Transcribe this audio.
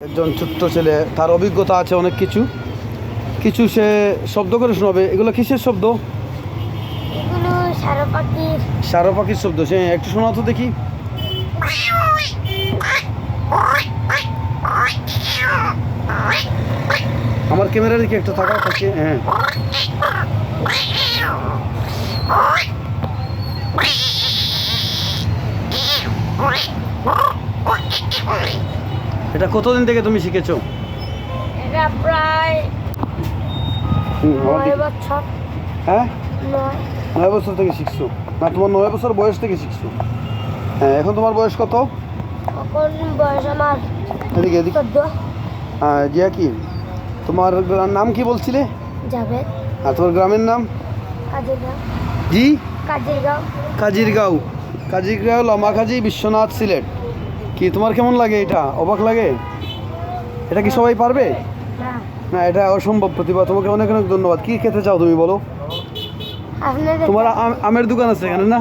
একজন ছোট্ট ছেলে, তার অভিজ্ঞতা আছে অনেক কিছু কিছু সে শব্দ করে শোনাবে। এগুলো কিসের শব্দ? এগুলো সারো পাখির শব্দ। সে একটু শোনাও তো দেখি। আমার ক্যামেরার দিকে একটা তাকাও থাকে। হ্যাঁ, এটা কতদিন থেকে তুমি শিখেছো? এটা প্রায় 9 বছর। হ্যাঁ, 9 9 বছর থেকে শিখছো? না, তোমার 9 বছর বয়স থেকে শিখছো। হ্যাঁ, এখন তোমার বয়স কত? এখন বয়স আমার এদিকে এদিকে। 14। হ্যাঁ, জিয়া কি তোমার নাম কি বলছিলে? জাভেদ। আর তোমার গ্রামের নাম? কাজিরগাঁও। জি, কাজিরগাঁও। কাজিরগাঁও। কাজিরগাঁও, লামাকাজি, বিশ্বনাথ, সিলেট। কি তোমার কেমন লাগে? এটা অবাক লাগে? এটা কি সবাই পারবে? না, না, এটা অসম্ভব প্রতিভা। তোমাকে অনেক অনেক ধন্যবাদ। কি খেতে চাও তুমি বলো? আপনাদের তোমার আমের দোকান আছে এখানে না?